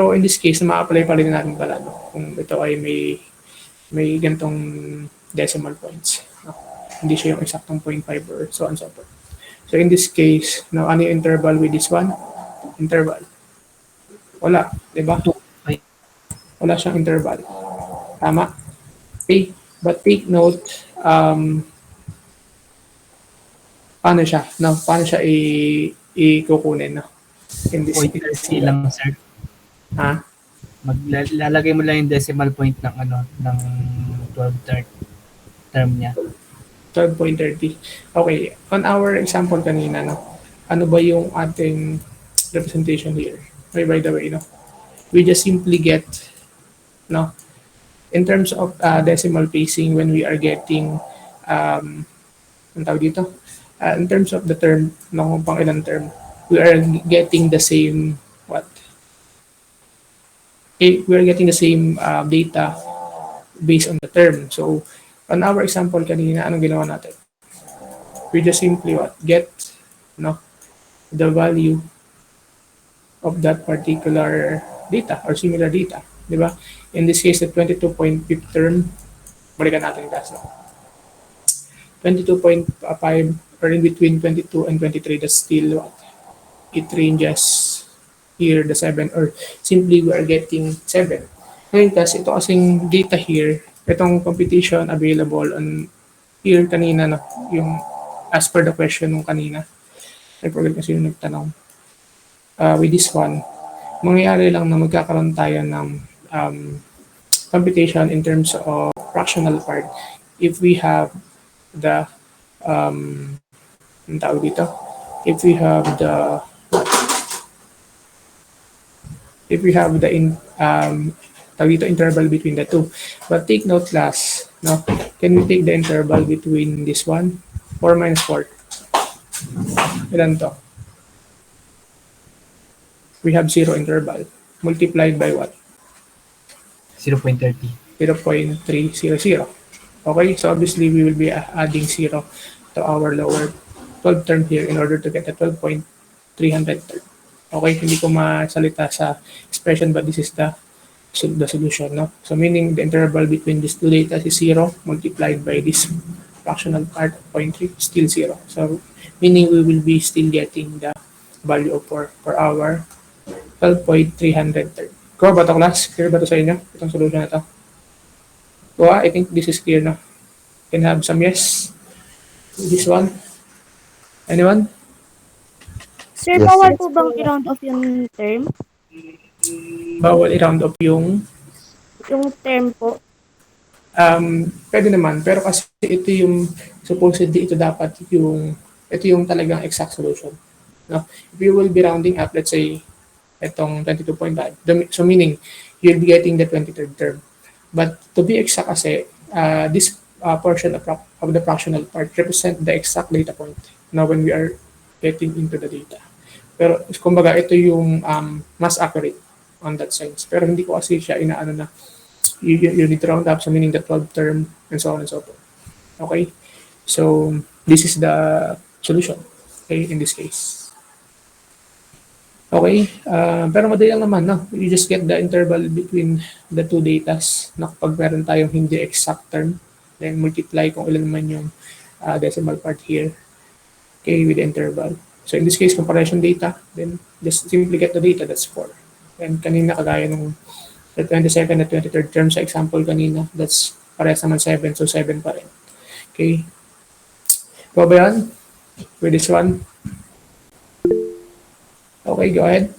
So in this case, ma-apply pa rin natin pala kung ito ay may ganitong decimal points. No? Hindi siya yung eksaktong 0.5 or so on and so forth. So in this case, ano yung interval with this one? Interval. Wala, di ba? Wala siyang interval. Tama? Okay. But take note, paano siya? No? Paano siya ikukunin? No? In this Pointer lang, sir. Ha? Maglalagay mo lang yung decimal point ng ng 12 term niya. 12.30. Okay. On our example kanina, no? Ano ba yung ating representation here? Okay, by the way, no? We just simply get, no? In terms of decimal pacing, when we are getting, ang tawag dito? In terms of the term, no, pang ilang term, we are getting the same, what? We are getting the same data based on the term. So, on our example kanina, anong ginawa natin? We just simply what? Get, no, the value of that particular data or similar data, di ba? In this case, the 22.5 term, balikan natin yung class, no? 22.5 or in between 22 and 23, that's still what? It ranges here, the 7, or simply we are getting 7. Ngayon kasi ito kasing data here, itong computation available on here kanina, no? Yung as per the question nung kanina. I forget kasi yung nagtanong. With this one, mangyayari lang na magkakaroon tayo ng computation in terms of fractional part if we have the ang tawag dito? If we have the tawag dito, interval between the two. But take note class, no? Can we take the interval between this one? 4 minus 4. Ilan to? We have 0 interval. Multiplied by what? 0.30. 0.300. Okay, so obviously we will be adding 0 to our lower 12 term here in order to get the 12.300 term. Okay, hindi ko masalita sa expression but this is the solution, no? So meaning the interval between these two data is 0 multiplied by this fractional part of 0.3 still 0. So meaning we will be still getting the value of 4 for our 12.300 term. Ko ba ito class? Clear ba ito sa inyo? Itong solution na ito? I think this is clear na. Can have some yes? This one? Anyone? Sir, Yes, bawal sir. po bang i-round off yung term? Bawal i-round up yung Yung term po. pwede naman, pero kasi ito yung supposedly ito yung talagang exact solution. No? If you will be rounding up, let's say itong 22.5, so meaning you'll be getting the 23rd term. But to be exact kasi, this portion of the fractional part represent the exact data point now when we are getting into the data. Pero kumbaga ito yung mas accurate on that sense. Pero hindi ko kasi siya inaano na you need to round up, so meaning the 12th term and so on and so forth. Okay? So this is the solution, okay, in this case. Okay? Pero madali lang naman, no? You just get the interval between the two datas. No? Kapag meron tayong hindi exact term, then multiply kung ilan naman yung decimal part here. Okay, with the interval. So in this case, comparison data, then just simply get the data, that's 4. And kanina kagaya nung the 22nd at 23rd term sa example kanina, that's parehas naman 7, so 7 pa rin. Okay. Go ba yan? With this one? Okay, go ahead.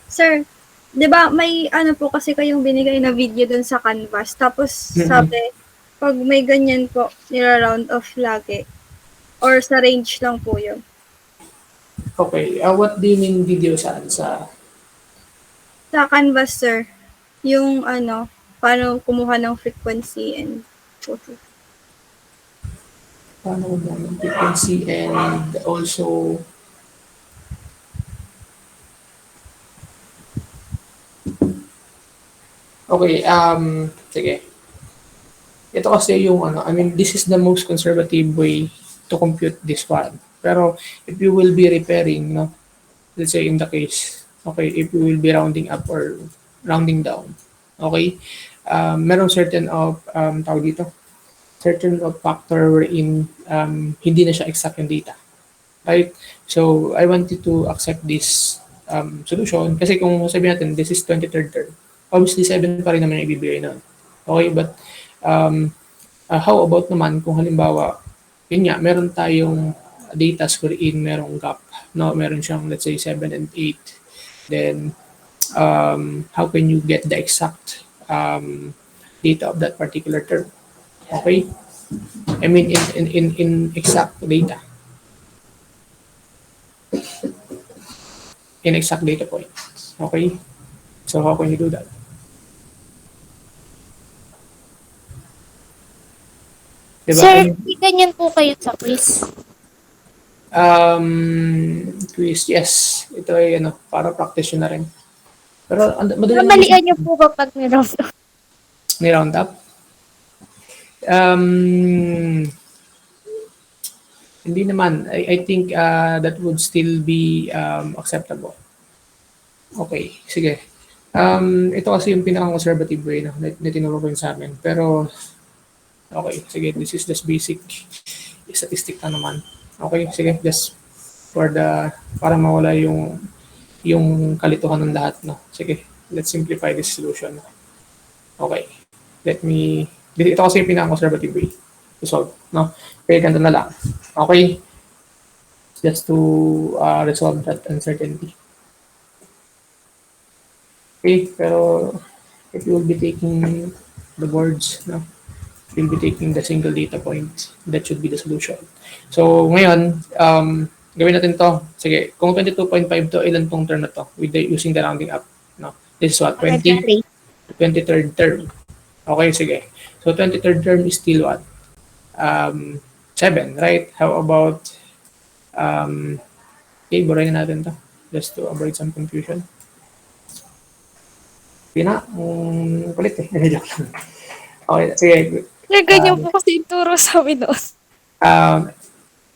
Sir, di ba may ano po kasi kayong binigay na video dun sa Canvas. Tapos sabi, pag may ganyan po, nira-round off lagi. Or sa range lang po yun. Okay, what do you mean video saan? Sa Canvas, sir. Yung ano, paano kumuha ng frequency and photo. paano mo ng frequency and also okay, sige. Ito kasi yung I mean, this is the most conservative way to compute this one. Pero if you will be repairing, no, let's say in the case, Okay, if we will be rounding up or rounding down. Okay? Merong certain of, tawag dito, certain of factor wherein hindi na siya exact yung data. Right? So, I want you to accept this solution kasi kung sabihin natin, this is 23rd term, obviously 7 pa rin naman yung ibibigay nun. Okay? But, how about naman kung halimbawa, yun nga, meron tayong data wherein merong gap. No? Meron siyang, let's say, 7 and 8. Then, how can you get the exact data of that particular term? Okay? I mean, in exact data. In exact data points. Okay? So, how can you do that? Diba? Sir, hindi ganyan po kayo sa quiz. Quiz, yes. Ito ay para practice yun na rin. Pero madali lang Mamalian niyo po kapag meron. ni round up. Hindi naman. I think that would still be acceptable. Okay, sige. Ito kasi yung pinaka-conservative way na tinuro ko yun sa amin. Pero, okay, sige. This is just basic statistic na naman. Okay, sige. Just para mawala yung kalituhan ng lahat, no? Sige, let's simplify this solution. Okay. Ito kasi yung pinaka-conservative way to solve, no? Okay, ganito na lang. Okay? Just to resolve that uncertainty. Okay, pero if you will be taking the boards, no? You'll be taking the single data point. That should be the solution. So, ngayon, gawin natin to. Sige, kung 22.5 to, ilan tong term na to? Using the rounding up. No? This is what? 23rd term. Okay, sige. So, 23rd term is still what? 7, right? How about, okay, burahin natin to. Just to avoid some confusion. Kulit eh. Joke lang. Okay, sige. Sir, ganyan po kasi ituro sa amin doon.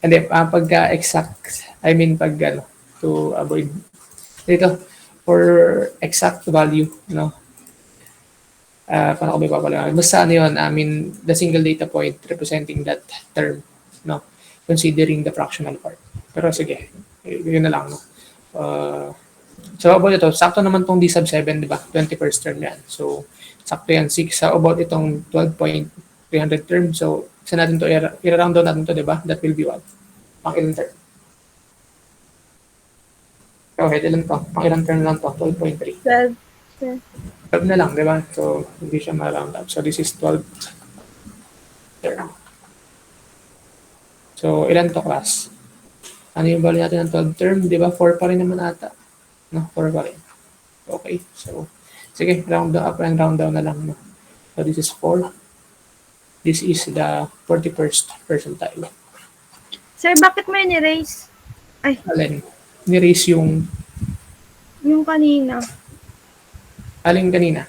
Hindi, pagka-exact, I mean to avoid, dito, for exact value, paano ko may papalaman? Basta yun, I mean, the single data point representing that term, considering the fractional part. Pero sige, yun na lang, so about ito, sakto naman tong D sub 7, di ba? 21st term yan. So, sakto yan, 6. So, about itong 12.300 term. So, isa natin to, i-round down natin to, di ba? That will be what? Pang ilang term? Okay, ilan to? Pang ilang term lang to? 12.3. 12. 12 na lang, di ba? So, hindi siya ma-round up. So, this is 12 term. So, ilan to, class? Ano yung value natin ng 12 term? Di ba? 4 pa rin naman ata. No? 4 pa rin. Okay. So, sige, round up and round down na lang. No? So, this is 4. This is the 41st percentile. Sir, bakit mo yun erase? Alin? Ni-raise yung Yung kanina. alin kanina?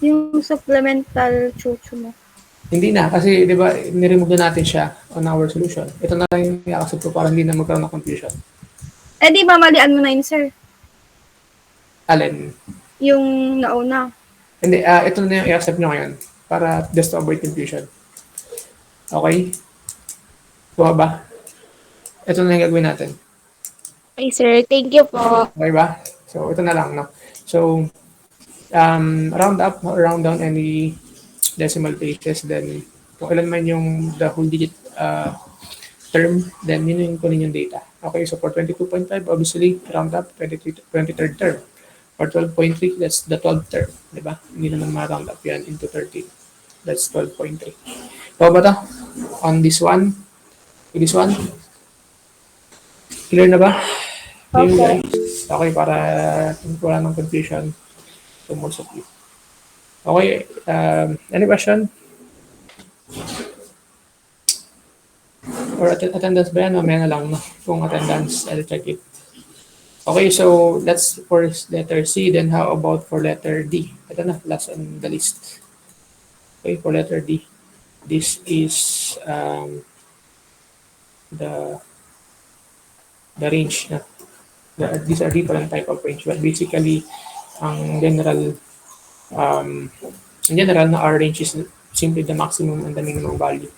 Yung supplemental chuchu mo. Hindi na. Kasi, di ba, niremove na natin siya on our solution. Ito na lang yung i-accept ko para hindi na magkaroon ng confusion. Eh, di ba malian mo na yun, sir? Alin? Yung nauna. Hindi, ito na yung i-accept nyo ngayon para just to avoid confusion. Okay? Kuha ba? Ito na yung gagawin natin. Okay, sir. Thank you po. Okay ba? So, ito na lang, no? So, round up or round down any decimal places, then kung ilan man yung the whole digit term, then yun yung kunin yung data. Okay, so for 22.5, obviously, round up 23rd term. For 12.3, that's the 12th term. Di ba? Hindi naman ma-round up yan into 13. That's 12.3. So ba ito? On this one? This one? Clear na ba? Okay. Okay, para wala ng confusion to most of you. Okay, any question? Or attendance ba yan? Mamaya na lang, no? Kung attendance, I'll check it. Okay, so that's for letter C. Then how about for letter D? Ito na, last on the list. Okay, for letter D. This is the range na. These are different type of range, but basically, ang general, um, in general, na our range is simply the maximum and the minimum value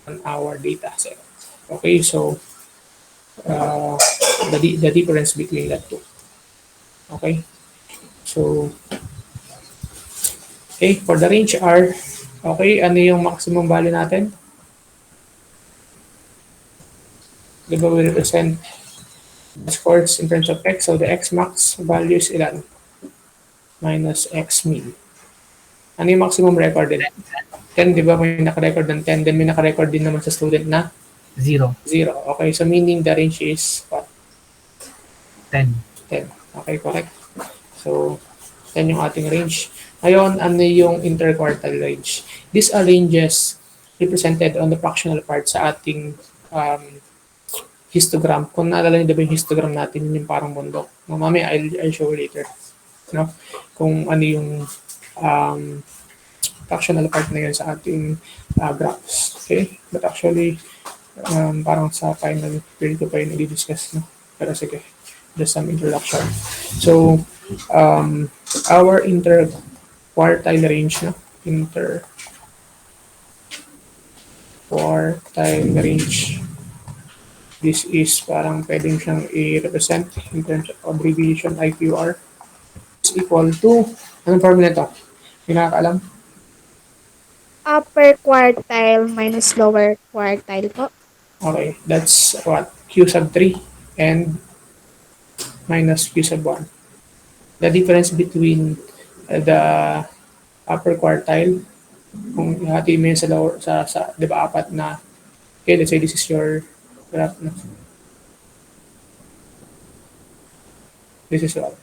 on our data set. Okay, so uh, the difference between the two. Okay, so okay, for the range R, okay, ano yung maximum value natin? Di ba we represent the scores in terms of x, so the x max value is ilan? Minus x min. Ano yung maximum recorded? 10, di ba may naka-record ng 10, then may naka-record din naman sa student na 0, 0. Okay, so meaning the range is what? 10. 10. Okay, correct. So, 10 yung ating range. Ngayon, ano yung interquartile range? These are ranges represented on the fractional part sa ating histogram. Kung naalala niyo, diba yung histogram natin, yun yung parang bundok. Mamaya, I'll show you later. No? Kung ano yung fractional part na yun sa ating graphs. Okay? But actually, parang sa final period ko pa yun i-discuss. No? Pero sige, just some introduction. So, our interquartile range, no? Interquartile range. This is parang pwedeng siyang i-represent in terms of abbreviation IQR is equal to, anong formula ito? May nakakaalam? Upper quartile minus lower quartile po. Okay, that's what? Q sub 3 and minus Q sub 1. The difference between the upper quartile, kung hati mo yun sa lower, sa di ba, apat na, okay, let's say this is your graph. No? This is what?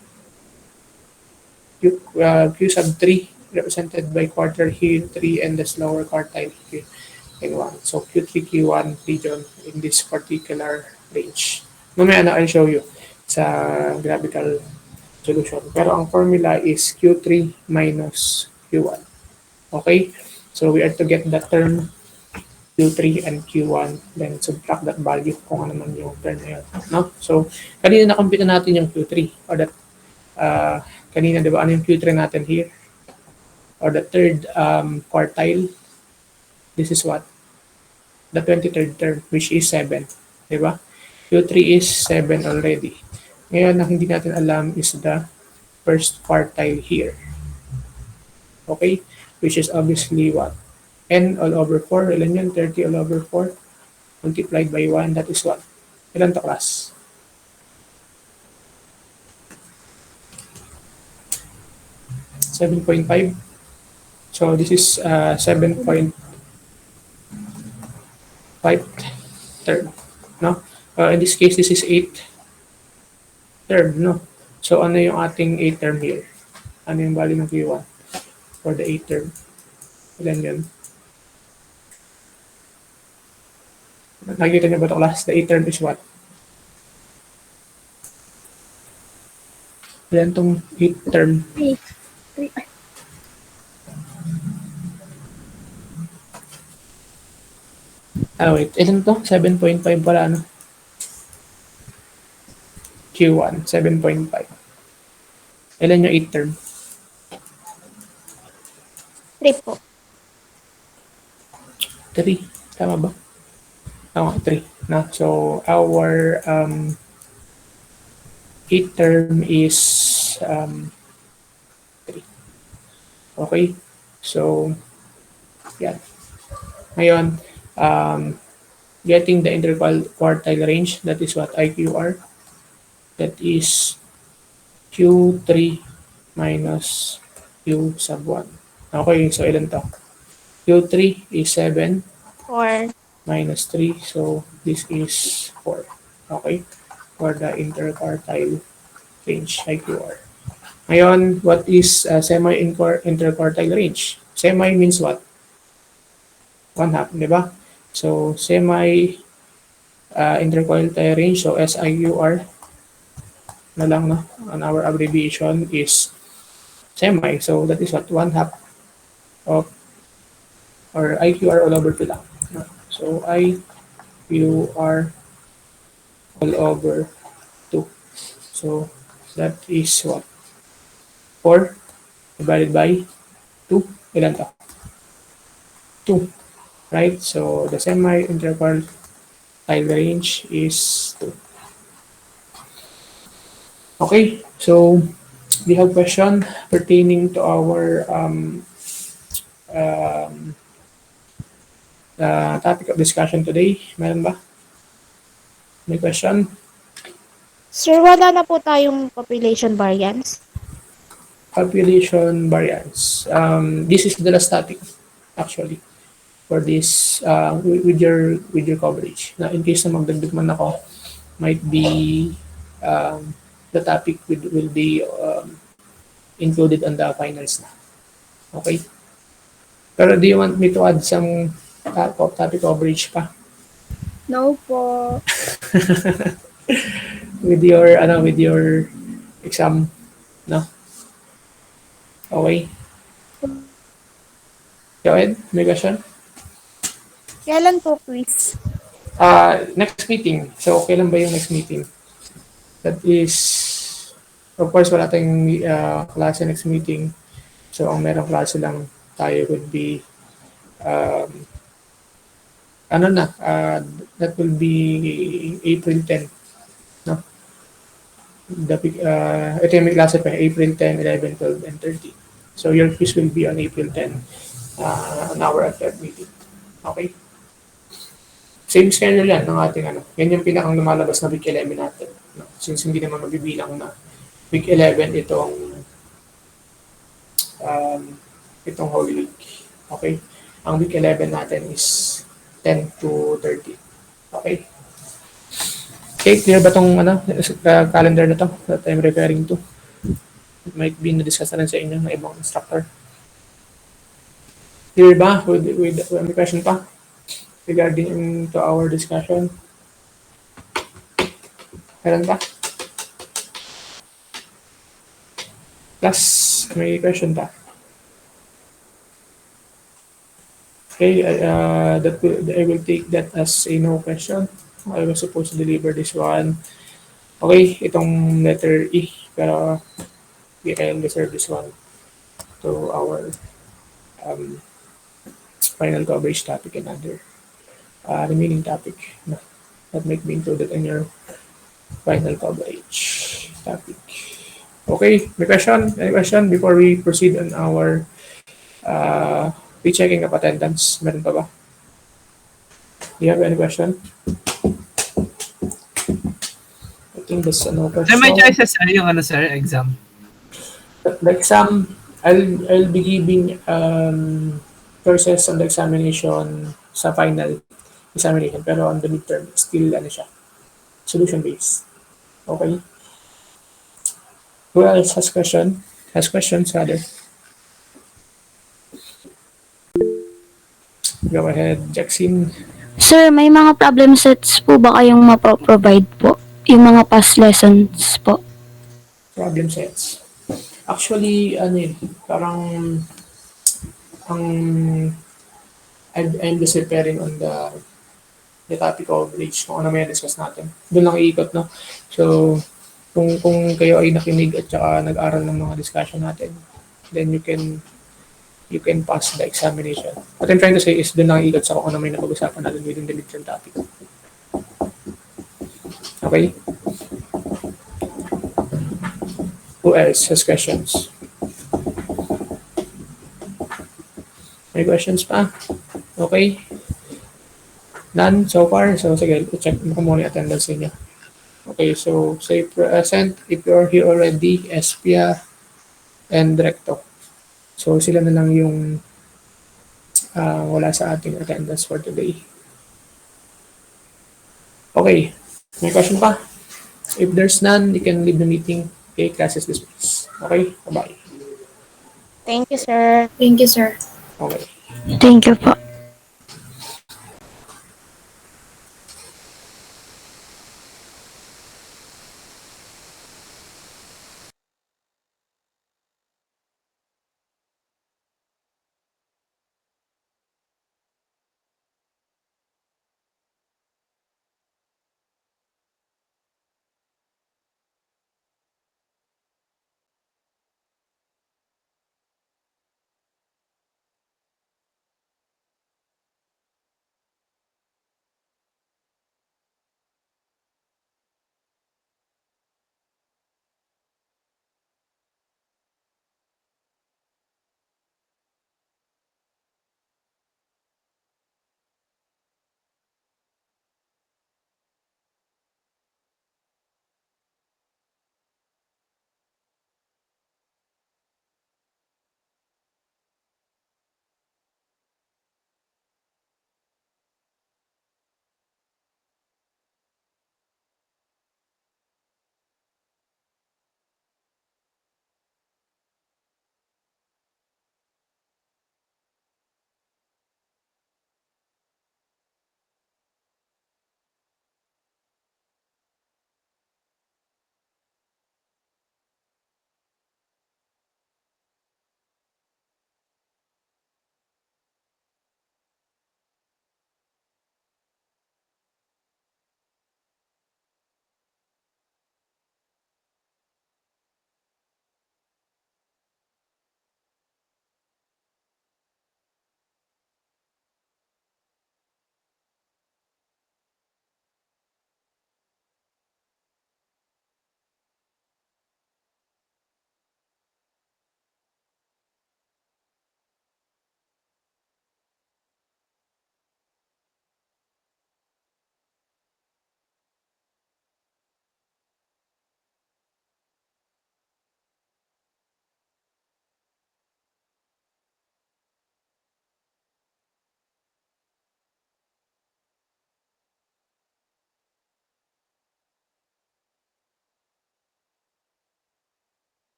Q sub 3 represented by quartile here, 3, and the slower quartile here in 1. So Q3, Q1 region in this particular range. Mamaya na I'll show you sa graphical solution. Pero ang formula is Q3 minus Q1. Okay? So we are to get the term Q3 and Q1, then subtract that value kung ano man yung term na yun. No? So, kanina nakompute natin yung Q3 or that kanina, di ba, ano yung Q3 natin here? Or the third quartile. This is what? The 23rd term, which is 7. Di ba? Q3 is 7 already. Ngayon, ang hindi natin alam is the first quartile here. Okay? Which is obviously what? N all over 4. Ilan yun? 30 all over 4 multiplied by 1. That is what? Ilan to, class? $7.5. So this is 7.5 third. No? In this case, this is 8 third. No? So ano yung ating 8 term here? Ano yung value ng Q1 for the 8 term? Ilan yun? Nakikita niyo ba ito, class? The 8 term is what? Ilan tong 8 term? 3. 3. Wait. Ilan to? 7.5 pala, ano? Q1, 7.5. Ilan yung 8 term? 3 po. 3. Tama ba? Tama, 3. Na? So, our 8 term is 3. Okay? So, yan. Ngayon, getting the interquartile range, that is what? IQR. That is Q3 minus Q sub 1. Okay, so ilan to? Q3 is 7 4. minus 3. So this is 4. Okay, for the interquartile range, IQR. Ngayon, what is semi-interquartile range? Semi means what? 1/2, di ba? So semi-interquartile range, so SIQR na lang, no? And our abbreviation is semi. So that is what? 1/2 of, or IQR all over 2 lang. No? So IQR all over So that is what? 4 divided by 2. Ilan to? 2. Right? So the semi-interval tile range is 2. Okay, so we have question pertaining to our um, topic of discussion today. Meron ba? May question? Sir, wala na po tayong population variance. Population variance. This is the last topic actually for this with your coverage. Na in case na magdagdag man ako, might be the topic will be included on the finals na. Okay? Pero do you want me to add some topic coverage pa? No po. With your exam, no? Okay. Go ahead, may question? Kailan po quiz? Next meeting. So, kailan ba yung next meeting? That is, of course, wala tayong klase next meeting. So, ang merong klase lang tayo would be, that will be April 10. No? Ito yung may klase pa, April 10, 11, 12, and 13. So, your quiz will be on April 10, an hour at that meeting. Okay? Same schedule yan ng ating Yan yung pinakang lumalabas na week 11 natin. No? Since hindi naman mabibilang na week 11 itong Holy Week. Okay? Ang week 11 natin is 10 to 13. Okay? Okay, clear ba itong calendar na to that I'm referring to? It might be na-discuss na rin sa inyo ng ibang instructor. Clear ba? With may question pa? Regarding to our discussion. Meron ba? Plus, may question pa? Okay, I will take that as a no question. I was supposed to deliver this one. Okay, itong letter E, pero we can reserve this one to our final coverage topic and other remaining topic that might be included in your final coverage topic. Okay, may question? Any question before we proceed on our rechecking of attendance? Meron pa ba? Do you have any question? I think that's an open. Sir, may choices sir yung sir, exam. The exam, I'll be giving choices on the examination sa final examination, pero on the midterm, still siya, solution-based. Okay? Who else has question? Has questions, rather? Go ahead, Jackson. Sir, may mga problem sets po ba kayong mapro-provide po? Yung mga past lessons po? Problem sets. Actually, parang I'm just preparing on the topic coverage kung ano may discuss natin. Doon lang iikot, no? So, kung kayo ay nakinig at saka nag-aral ng mga discussion natin, then you can pass the examination. What I'm trying to say is doon lang iikot sa kung ano may napag-usapan natin within the midterm topic. Okay? Who else has questions? May questions pa? Okay? None so far? So, sige, check mo muna yung attendance niya. Okay, so say present if you're here already, Espia and Recto. So, sila na lang yung wala sa ating attendance for today. Okay, may question pa? If there's none, you can leave the meeting. Okay, class is dismissed. Okay, bye-bye. Thank you, sir. Thank you, sir. Okay. Thank you po.